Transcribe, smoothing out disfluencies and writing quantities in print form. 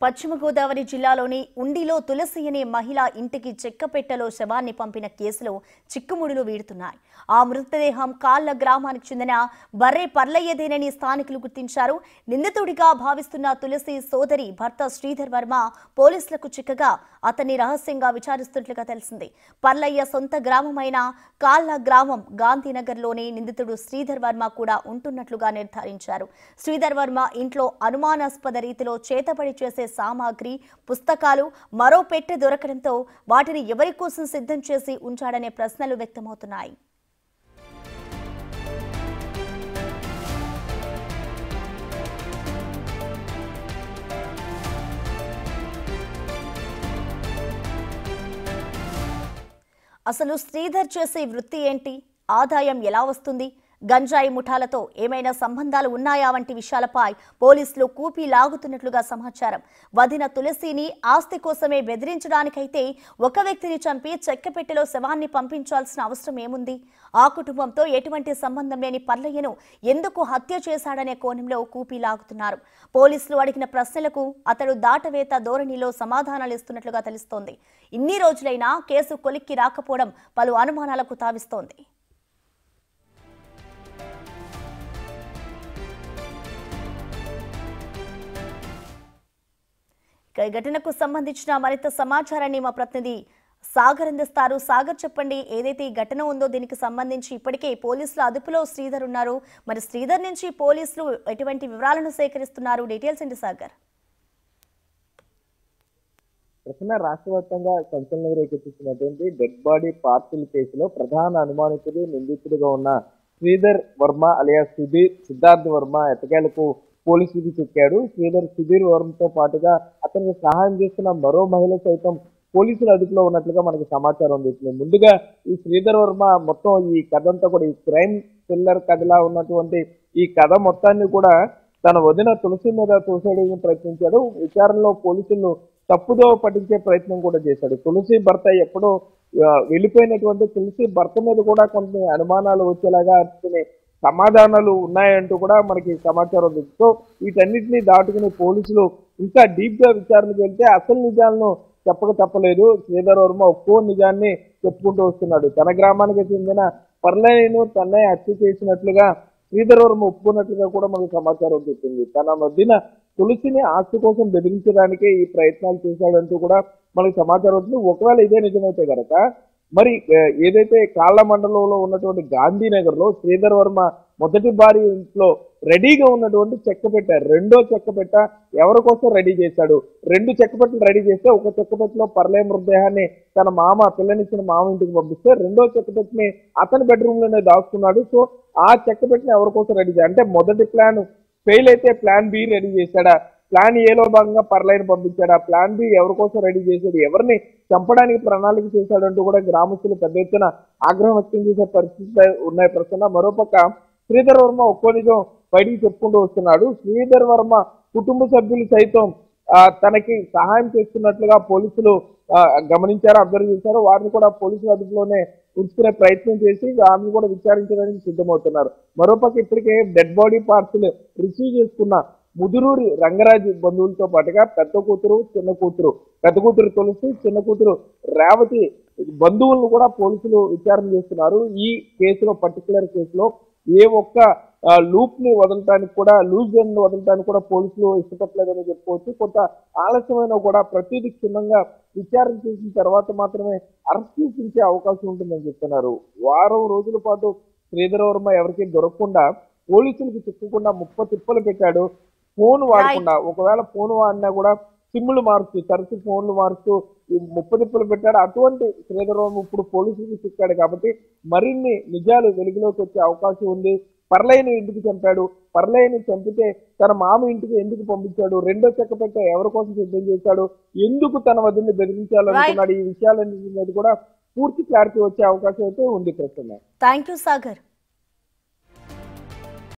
పశ్చిమ గోదావరి జిల్లాలోని ఉండిలో తులసి అనే మహిళ ఇంటికి చెక్కపెట్టెలో శవాన్ని పంపిన కేసులో చిక్కుముడులు వీడుతున్నాయి. ఆ మృతదేహం కాళ్ల గ్రామానికి చెందిన బర్రె పర్లయ్యదేనని స్థానికులు గుర్తించారు. నిందితుడిగా భావిస్తున్న తులసి సోదరి భర్త శ్రీధర్ వర్మ పోలీసులకు చిక్కగా అతన్ని రహస్యంగా విచారిస్తున్నట్లుగా తెలిసింది. పర్లయ్య సొంత గ్రామమైన కాళ్ల గ్రామం గాంధీనగర్లోని నిందితుడు శ్రీధర్ వర్మ కూడా ఉంటున్నట్లుగా నిర్ధారించారు. శ్రీధర్ వర్మ ఇంట్లో అనుమానాస్పద రీతిలో చేతబడి చేసే సామాగ్రి, పుస్తకాలు, మరో పెట్టె దొరకడంతో వాటిని ఎవరి కోసం సిద్ధం చేసి ఉంచాడనే ప్రశ్నలు వ్యక్తమవుతున్నాయి. అసలు శ్రీధర్ చేసే వృత్తి ఏంటి? ఆదాయం ఎలా వస్తుంది? గంజాయి ముఠాలతో ఏమైనా సంబంధాలు ఉన్నాయా వంటి విషయాలపై పోలీసులు కూపీ లాగుతున్నట్లుగా సమాచారం. వదిన తులసిని ఆస్తి కోసమే బెదిరించడానికైతే ఒక వ్యక్తిని చంపి చెక్కపెట్టెలో శవాన్ని పంపించాల్సిన అవసరం ఏముంది? ఆ కుటుంబంతో ఎటువంటి సంబంధం లేని పర్లయ్యను ఎందుకు హత్య చేశాడనే కోణంలో కూపీ లాగుతున్నారు. పోలీసులు అడిగిన ప్రశ్నలకు అతడు దాటవేత ధోరణిలో సమాధానాలు ఇస్తున్నట్లుగా తెలుస్తోంది. ఇన్ని రోజులైనా కేసు కొలిక్కి రాకపోవడం పలు అనుమానాలకు తావిస్తోంది. ఈ ఘటనకు సంబంధించిన మరింత సమాచారాన్ని మా ప్రతినిధి సాగర్ అందిస్తారు. సాగర్, చెప్పండి, ఏదైతే ఈ ఘటన ఉందో దీనికి సంబంధించి ఇప్పటికే పోలీసుల అదుపులో శ్రీధర్ ఉన్నారు. మరి శ్రీధర్ నుంచి పోలీసులు ఎటువంటి వివరాలను సేకరిస్తున్నారు? డీటెయిల్స్ ఏంటి సాగర్? రాష్ట్ర వ్యాప్తంగా సంచలనం రేకెత్తిస్తున్నటువంటి డెడ్ బాడీ పార్సిల్ కేసులో ప్రధాన అనుమానితుడు, నిందితుడిగా ఉన్న శ్రీధర్ వర్మ అలియాస్ సిద్ధార్థ్ వర్మ ఎట్టకేలకు పోలీసులకు చిక్కాడు. సుధీర్ వర్మతో పాటుగా అతనికి సహాయం చేస్తున్న మరో మహిళ సైతం పోలీసుల అదుపులో ఉన్నట్లుగా మనకు సమాచారం అందిస్తుంది. ముందుగా ఈ శ్రీధర్ వర్మ మొత్తం ఈ కథ అంతా కూడా ఈ క్రైమ్ థ్రిల్లర్ కథలా ఉన్నటువంటి ఈ కథ మొత్తాన్ని కూడా తన వదిన తులసి మీద తోసేయడానికి ప్రయత్నించాడు. విచారణలో పోలీసులు తప్పుదో పట్టించే ప్రయత్నం కూడా చేశాడు. తులసి భర్త ఎప్పుడో వెళ్ళిపోయినటువంటి తులసి భర్త మీద కూడా కొన్ని అనుమానాలు వచ్చేలాగా అతని సమాధానాలు ఉన్నాయంటూ కూడా మనకి సమాచారం ఉంది. సో వీటన్నిటిని దాటుకుని పోలీసులు ఇంకా డీప్ గా విచారణకు వెళ్తే అసలు నిజాలను చెప్పక తప్పలేదు. శ్రీధర్ వర్మ ఒక్కో నిజాన్ని చెప్పుకుంటూ వస్తున్నాడు. తన గ్రామానికి చెందిన పర్లయ్యను తన్నే హత్య చేసినట్లుగా శ్రీధర్ వర్మ ఒప్పుకున్నట్లుగా కూడా మనకు సమాచారం చెప్పింది. తన మధ్యన తులసిని ఆస్తి కోసం బెదిరించడానికే ఈ ప్రయత్నాలు చేశాడంటూ కూడా మనకు సమాచారం వచ్చింది. ఒకవేళ ఇదే నిజమైతే కనుక మరి ఏదైతే కాళ్ళ మండలంలో ఉన్నటువంటి గాంధీనగర్ లో శ్రీధర్ వర్మ మొదటి భార్య ఇంట్లో రెడీగా ఉన్నటువంటి చెక్కపెట్ట, రెండో చెక్కపెట్ట ఎవరి కోసం రెడీ చేశాడు? రెండు చెక్కపెట్టలు రెడీ చేస్తే ఒక చెక్కపెట్టలో పర్లయ్య మృతదేహాన్ని తన పిల్లనిచ్చిన మామ ఇంటికి పంపిస్తే రెండో చెక్కపెట్టని అతని బెడ్రూమ్ లోనే దాచుకున్నాడు. సో ఆ చెక్కపెట్టని ఎవరి కోసం రెడీ చేయాలి అంటే మొదటి ప్లాన్ ఫెయిల్ అయితే ప్లాన్ బి రెడీ చేశాడా? ప్లాన్ ఏలో భాగంగా పర్లయ్యను పంపించాడు. ఆ ప్లాన్ బి ఎవరి కోసం రెడీ చేశాడు? ఎవరిని చంపడానికి ప్రణాళిక చేశాడంటూ కూడా గ్రామస్తులు పెద్ద ఎత్తున ఆగ్రహం వ్యక్తం చేసే పరిస్థితి ఉన్నాయి ప్రశ్న. మరోపక్క శ్రీధర్ వర్మ ఒక్కో నిజం బయటికి చెప్పుకుంటూ వస్తున్నాడు. శ్రీధర్ వర్మ కుటుంబ సభ్యులు సైతం తనకి సహాయం చేస్తున్నట్లుగా పోలీసులు గమనించారు, అబ్జర్వ్ చేశారు. వారిని కూడా పోలీసుల అదుపులోనే ఉంచుకునే ప్రయత్నం చేసి ఆమెను కూడా విచారించడానికి సిద్ధమవుతున్నారు. మరోపక్క ఇప్పటికే డెడ్ బాడీ పార్సిల్ రిసీవ్ చేసుకున్న ముదురూరి రంగరాజు బంధువులతో పాటుగా పెద్ద కూతురు తులసి, చిన్న కూతురు రేవతి బంధువులను కూడా పోలీసులు విచారణ చేస్తున్నారు. ఈ కేసులో పర్టికులర్ కేసులో ఏ ఒక్క లూప్ ని వదలటానికి కూడా వదలటానికి కూడా పోలీసులు ఇష్టపడలేదని చెప్పుకోవచ్చు. కొంత ఆలస్యమైన కూడా ప్రతిదీ క్షుణ్ణంగా విచారణ చేసిన తర్వాత మాత్రమే అరెస్ట్ చేయించే అవకాశం ఉంటుందని చెప్తున్నారు. వారం రోజుల పాటు శ్రీధర్ వర్మ ఎవరికి దొరకకుండా పోలీసులకు చిక్కకుండా ముప్ప తిప్పలు పెట్టాడు. ఫోన్ వాడకుండా, ఒకవేళ ఫోన్ వాడినా కూడా సిమ్లు మారుస్తూ, తరచు ఫోన్లు మారుస్తూ ముప్పదిప్పులు పెట్టాడు. అటువంటి శ్రీధర్ వర్మ ఇప్పుడు పోలీసులకు చిక్కాడు కాబట్టి మరిన్ని నిజాలు వెలుగులోకి వచ్చే అవకాశం ఉంది. పర్లయ్యని ఇంటికి చంపాడు, పర్లయ్యని చంపితే తన మామ ఇంటికి ఎందుకు పంపించాడు? రెండో చెక్కపెట్ట ఎవరి కోసం సిద్ధం చేశాడు? ఎందుకు తన వద్దని బెదిరించాలనుకున్నాడు? ఈ విషయాలన్నింటి మీద కూడా పూర్తి క్లారిటీ వచ్చే అవకాశం అయితే ఉంది ప్రస్తుతం. Thank you Sagar.